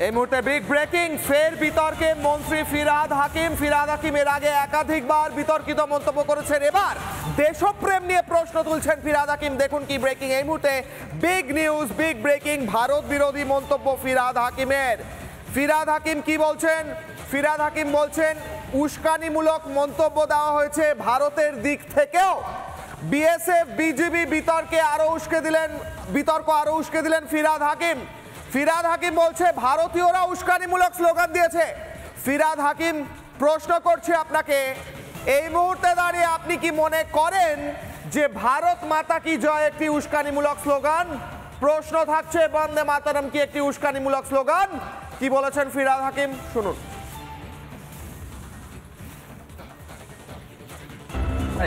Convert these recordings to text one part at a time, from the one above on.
এই মুহূর্তে big breaking, ফের বিতর্কে মন্ত্রী ফিরহাদ হাকিম এর আগে একাধিকবার বিতর্কিত মন্তব্য করেছেন, এবার দেশপ্রেম নিয়ে প্রশ্ন তুলছেন ফিরহাদ হাকিম। দেখুন কি ব্রেকিং এই মুহূর্তে, big news, big breaking, Bharat বিরোধী মন্তব্য ফিরহাদ হাকিমের। ফিরহাদ হাকিম কি বলছেন? ফিরহাদ হাকিম বলছেন উস্কানিমূলক মন্তব্য দেওয়া হয়েছে ভারতের দিক থেকেও। বিএসএফ বিজিবি বিতর্ক আরো উস্কে দিলেন ফিরহাদ হাকিম। ফিরহাদ হাকিম বলছে ভারতীয়রা উস্কানিমূলক স্লোগান দিয়েছে। ফিরহাদ হাকিম প্রশ্ন করছে আপনাকে, এই মুহূর্তে দাঁড়িয়ে আপনি কি মনে করেন যে ভারত মাতা কি জয় একটি উস্কানিমূলক স্লোগান? প্রশ্ন থাকছে, বন্দে মাতরম কি একটি উস্কানিমূলক স্লোগান? কি বলেছেন ফিরহাদ হাকিম, শুনুন।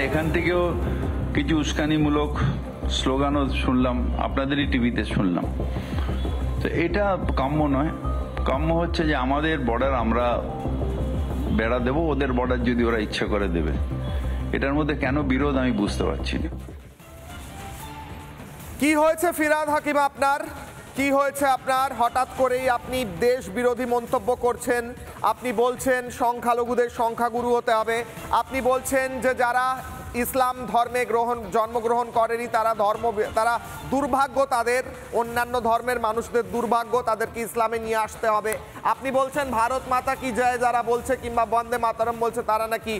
এখান থেকেও কিছু উস্কানিমূলক স্লোগানও শুনলাম, আপনাদেরই টিভিতে শুনলাম। তো এটা কাম্য নয়। কাম্য হচ্ছে যে আমাদের বর্ডার আমরা বেড়া দেব, ওদের বর্ডার যদি ওরা ইচ্ছা করে দেবে। এটার মধ্যে কেন বিরোধ আমি বুঝতে পারছি না। কি হয়েছে ফিরহাদ হাকিম আপনার? কি হয়েছে আপনার? হঠাৎ করেই আপনি দেশ বিরোধী মন্তব্য করছেন। আপনি বলছেন সংখ্যালঘুদের সংখ্যাগুরু হতে হবে। আপনি বলছেন যে যারা ইসলাম ধর্মে জন্মগ্রহণ করেনি তারা দুর্ভাগ্য, তাদের অন্যান্য ধর্মের মানুষদের দুর্ভাগ্য, তাদেরকে ইসলামে নিয়ে আসতে হবে। আপনি বলছেন ভারত মাতা কি জয় যারা বলছে কিংবা বন্দে মাতরম বলছে তারা নাকি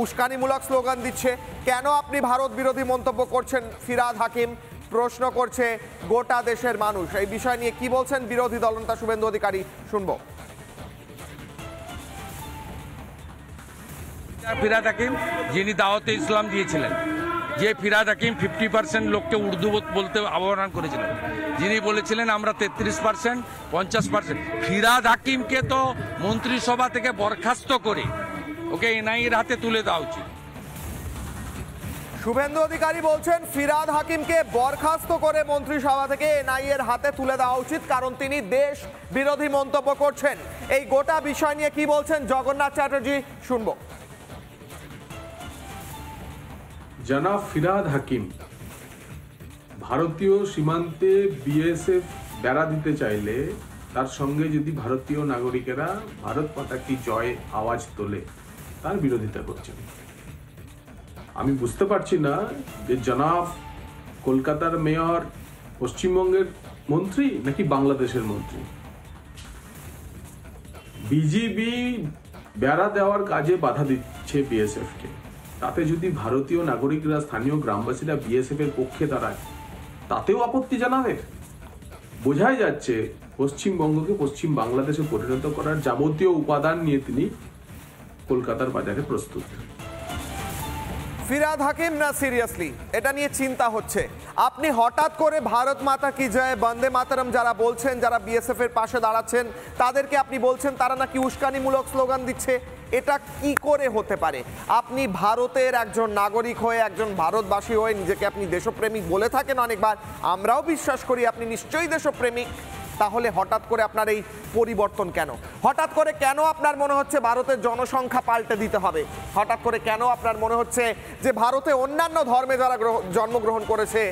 উস্কানিমূলক স্লোগান দিচ্ছে। কেন আপনি ভারত বিরোধী মন্তব্য করছেন ফিরহাদ হাকিম? প্রশ্ন করছে গোটা দেশের মানুষ। এই বিষয় নিয়ে কি বলছেন বিরোধী দলনেতা শুভেন্দু অধিকারী, শুনবো। ফিরহাদ হাকিম যিনি দাওয়াতে ইসলাম দিয়েছিলেন, যে ফিরহাদ হাকিম 50% লোককে উর্দু বলতে আহ্বান করেছিলেন, যিনি বলেছিলেন আমরা 33%, 50%। ফিরহাদ হাকিমকে তো মন্ত্রিসভা থেকে বরখাস্ত করে ওকে এনআইএর হাতে তুলে দেওয়া উচিত। শুভেন্দু অধিকারী বলছেন ফিরহাদ হাকিমকে বরখাস্ত করে মন্ত্রিসভা থেকে এনআইএর হাতে তুলে দেওয়া উচিত, কারণ তিনি দেশ বিরোধী মন্তব্য করছেন। এই গোটা বিষয় নিয়ে কি বলছেন জগন্নাথ চ্যাটার্জি, শুনবো। জনাব ফিরহাদ হাকিম ভারতীয় সীমান্তে বিএসএফ বেড়া দিতে চাইলে তার সঙ্গে যদি ভারতীয় নাগরিকেরা ভারত মাতা কি জয় আওয়াজ তোলে, তার বিরোধিতা করছেন। আমি বুঝতে পারছি না যে জনাব কলকাতার মেয়র পশ্চিমবঙ্গের মন্ত্রী নাকি বাংলাদেশের মন্ত্রী। বিজিবি বেড়া দেওয়ার কাজে বাধা দিচ্ছে বিএসএফকে, তাতে যদি ভারতীয় নাগরিকরা, স্থানীয় গ্রামবাসীরা বিএসএফ এর পক্ষে দাঁড়ায়, তাতেও আপত্তি জানাবে। বোঝাই যাচ্ছে পশ্চিমবঙ্গকে পশ্চিম বাংলাদেশে পরিণত করার যাবতীয় উপাদান নিয়ে তিনি কলকাতার বাজারে প্রস্তুত। ফিরহাদ হাকিম, না সিরিয়াসলি এটা নিয়ে চিন্তা হচ্ছে? আপনি হঠাৎ করে ভারত মাতা কি জয়, বন্দে মাতরম যারা বলছেন, যারা বিএসএফ এর পাশে দাঁড়াচ্ছেন, তাদেরকে আপনি বলছেন তারা নাকি উস্কানিমূলক স্লোগান দিচ্ছে। এটা কি করে হতে পারে? আপনি ভারতের একজন নাগরিক হয়ে, একজন ভারতবাসী হয়ে নিজেকে আপনি দেশপ্রেমিক বলে থাকেন অনেকবার, আমরাও বিশ্বাস করি আপনি নিশ্চয়ই দেশপ্রেমিক। তাহলে হঠাৎ করে আপনার এই পরিবর্তন কেন? হঠাৎ করে কেন আপনার মনে হচ্ছে ভারতের জনসংখ্যা পাল্টে দিতে হবে? হঠাৎ করে কেন আপনার মনে হচ্ছে যে ভারতে অন্যান্য ধর্মে যারা জন্মগ্রহণ করেছে,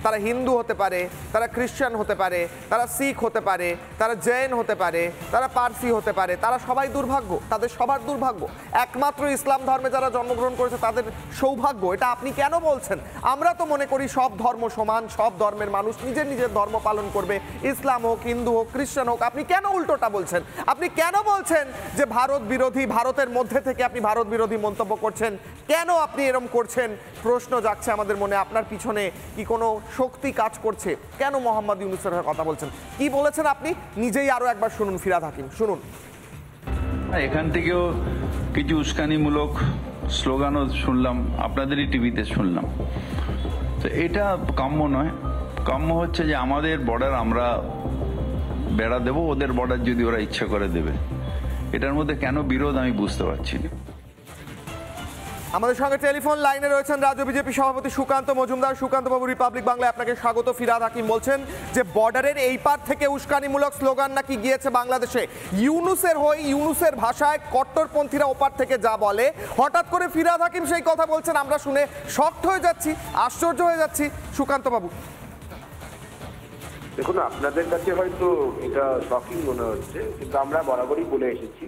তারা হিন্দু হতে পারে, তারা খ্রিস্টান হতে পারে, তারা শিখ হতে পারে, তারা জৈন হতে পারে, তারা পারসি হতে পারে, তারা সবাই দুর্ভাগ্য, তাদের সবার দুর্ভাগ্য। একমাত্র ইসলাম ধর্মে যারা জন্মগ্রহণ করেছে তাদের সৌভাগ্য। এটা আপনি কেন বলছেন? আমরা তো মনে করি সব ধর্ম সমান, সব ধর্মের মানুষ নিজের নিজের ধর্ম পালন করবে, ইসলাম হোক, হিন্দু হোক, খ্রিস্টান হোক। আপনি কেন উল্টোটা বলছেন? আপনি কেন বলছেন যে ভারত বিরোধী, ভারতের মধ্যে থেকে আপনি ভারত বিরোধী মন্তব্য করছেন? কেন আপনি এরকম করছেন? প্রশ্ন জাগছে আমাদের মনে। আপনার পিছনে কি কোনো শক্তি কাজ করছে? কেন মোহাম্মদ ইউনূসের কথা বলছেন? কি বলেছেন আপনি নিজেই আরো একবার শুনুন ফিরহাদ হাকিম, শুনুন। এখান থেকেও কিছু উস্কানিমূলক স্লোগানও শুনলাম, আপনাদেরই টিভিতে শুনলাম। তো এটা কাম্য নয়। কাম্য হচ্ছে যে আমাদের বর্ডার আমরা বেড়া দেব, ওদের বর্ডার যদি ওরা ইচ্ছা করে দেবে। এটার মধ্যে কেন বিরোধ আমি বুঝতে পারছি না। আমাদের সঙ্গে টেলিফোন লাইনে রয়েছেন রাজ্য বিজেপি সভাপতি সুকান্ত মজুমদার। সুকান্ত বাবু, রিপাবলিক বাংলায় আপনাকে স্বাগত। ফিরহাদ হাকিম বলছেন যে বর্ডারের এই পার থেকে উস্কানিমূলক স্লোগান নাকি গিয়েছে বাংলাদেশে। ইউনূসের হয়ে, ইউনূসের ভাষায় কট্টরপন্থীরা ওপার থেকে যা বলে, হঠাৎ করে ফিরহাদ হাকিম সেই কথা বলছেন। আমরা শুনে শক্ট হয়ে যাচ্ছি, আশ্চর্য হয়ে যাচ্ছি। সুকান্ত বাবু। দেখুন, আপনাদের কাছে হয়তো এটা শকিং মনে হচ্ছে, কিন্তু আমরা বরাবরই বলে এসেছি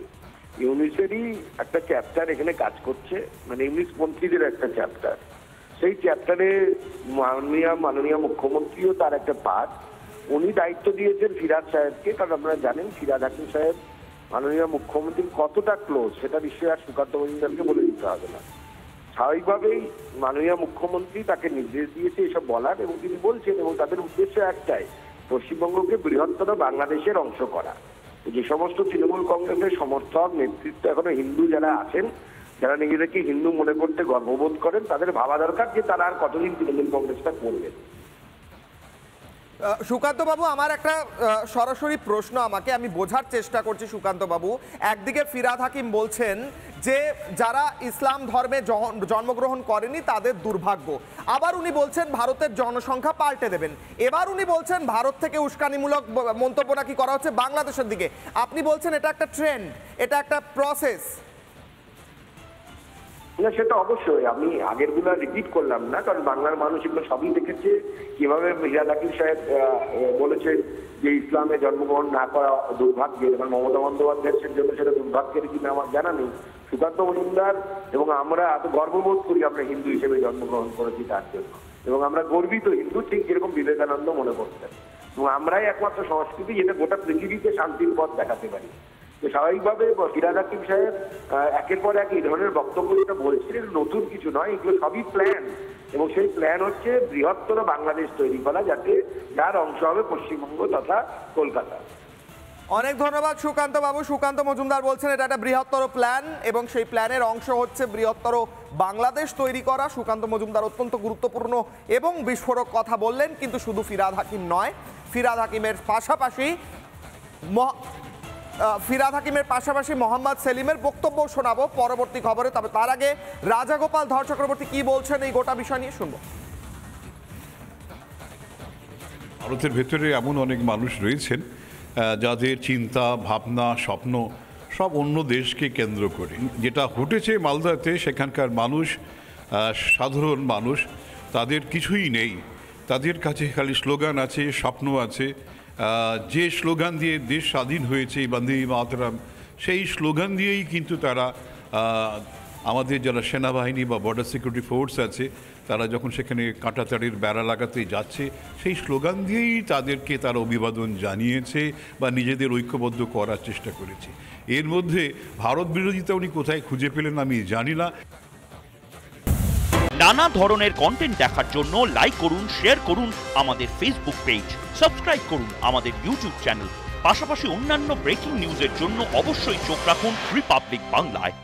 ইউনিসেরই একটা চ্যাপ্টার এখানে কাজ করছে, মানে ইংলিশ পন্থীদের একটা চ্যাপ্টার। সেই চ্যাপ্টারে মাননীয় মুখ্যমন্ত্রীও তার একটা পার্ট। উনি দায়িত্ব দিয়েছেন ফিরহাদ সাহেবকে, কারণ আপনারা জানেন ফিরহাদ হাকিম সাহেব মাননীয় মুখ্যমন্ত্রীর কতটা ক্লোজ সেটা নিশ্চয়ই আর সুকান্ত মজুমদারকে বলে দিতে হবে না। স্বাভাবিকভাবেই মাননীয় মুখ্যমন্ত্রী তাকে নির্দেশ দিয়েছে এসব বলার, এবং তিনি বলছেন, এবং তাদের উদ্দেশ্য একটাই, পশ্চিমবঙ্গকে বৃহত্তর বাংলাদেশের অংশ করা। যে সমস্ত তৃণমূল কংগ্রেসের সমর্থক নেতৃত্ব এখনো হিন্দু যারা আছেন, যারা নিজেদেরকে হিন্দু মনে করতে গর্ববোধ করেন, তাদের ভাবা দরকার যে তারা আর কতদিন তৃণমূল কংগ্রেসটা করবেন। সুকান্ত বাবু, আমার একটা সরাসরি প্রশ্ন, আমি বোঝার চেষ্টা করছি সুকান্ত বাবু। একদিকে ফিরহাদ হাকিম বলছেন যে যারা ইসলাম ধর্মে জন্মগ্রহণ করেনি তাদের দুর্ভাগ্য, আবার উনি বলছেন ভারতের জনসংখ্যা পাল্টে দেবেন, এবার উনি বলছেন ভারত থেকে উস্কানিমূলক মন্তব্য নাকি করা হচ্ছে বাংলাদেশের দিকে। আপনি বলছেন এটা একটা ট্রেন্ড, এটা একটা প্রসেস। না, সেটা অবশ্যই আমি আগের গুলো রিপিট করলাম না, কারণ বাংলার মানুষ এগুলো সবই দেখেছে। কিভাবে ফিরহাদ হাকিম সাহেব বলেছেন যে ইসলামে জন্মগ্রহণ না করা দুর্ভাগ্যের, এবং মমতা বন্দ্যোপাধ্যায়ের জন্য সেটা দুর্ভাগ্যের কিনা আমার জানা নেই। সুকান্ত মজুমদার এবং আমরা এত গর্ববোধ করি আমরা হিন্দু হিসেবে জন্মগ্রহণ করেছি তার জন্য, এবং আমরা গর্বিত হিন্দু, ঠিক যেরকম বিবেকানন্দ মনে করতেন। এবং আমরাই একমাত্র সংস্কৃতি যেটা গোটা পৃথিবীতে শান্তির পথ দেখাতে পারি। তো স্বাভাবিকভাবে ফিরহাদ হাকিম সাহেব একের পর এক এই ধরনের বক্তব্য যেটা বলছিলেন, নতুন কিছু নয়, এগুলো সবই প্ল্যান, এবং সেই প্ল্যান হচ্ছে বৃহত্তর বাংলাদেশ তৈরি করা, যাতে যার অংশ হবে পশ্চিমবঙ্গ তথা কলকাতা। অনেক ধন্যবাদ সুকান্ত বাবু। সুকান্ত মজুমদার বলছেন এটা একটা বৃহত্তর প্ল্যান, এবং সেই প্ল্যানের অংশ হচ্ছে বৃহত্তর বাংলাদেশ তৈরি করা। সুকান্ত মজুমদার অত্যন্ত গুরুত্বপূর্ণ এবং বিস্ফোরক কথা বললেন, কিন্তু শুধু ফিরহাদ হাকিম নয়, ফিরহাদ হাকিমের পাশাপাশি মোহাম্মদ সেলিমের বক্তব্য শোনাবো পরবর্তী খবরে। তবে তার আগে রাজাগোপাল ধর চক্রবর্তী কি বলছেন এই গোটা বিষয় নিয়ে শুনবো। ভারতের ভেতরে এমন অনেক মানুষ রয়েছেন যাদের চিন্তা ভাবনা স্বপ্ন সব অন্য দেশকে কেন্দ্র করে। যেটা ঘটেছে মালদাতে, সেখানকার মানুষ, সাধারণ মানুষ, তাদের কিছুই নেই, তাদের কাছে খালি স্লোগান আছে, স্বপ্ন আছে। যে স্লোগান দিয়ে দেশ স্বাধীন হয়েছে, বন্দে মাতরম, সেই স্লোগান দিয়েই কিন্তু তারা আমাদের যারা সেনাবাহিনী বা বর্ডার সিকিউরিটি ফোর্স আছে, তারা যখন সেখানে কাঁটাতাড়ির বেড়া লাগাতে যাচ্ছে, সেই স্লোগান দিয়েই তাদেরকে তারা অভিবাদন জানিয়েছে বা নিজেদের ঐক্যবদ্ধ করার চেষ্টা করেছে। এর মধ্যে ভারত বিরোধিতা উনি কোথায় খুঁজে পেলেন আমি জানি না। নানা ধরনের কন্টেন্ট দেখার জন্য লাইক করুন, শেয়ার করুন আমাদের ফেসবুক পেজ, সাবস্ক্রাইব করুন আমাদের ইউটিউব চ্যানেল। পাশাপাশি অন্যান্য ব্রেকিং নিউজের জন্য অবশ্যই চোখ রাখুন রিপাবলিক বাংলায়।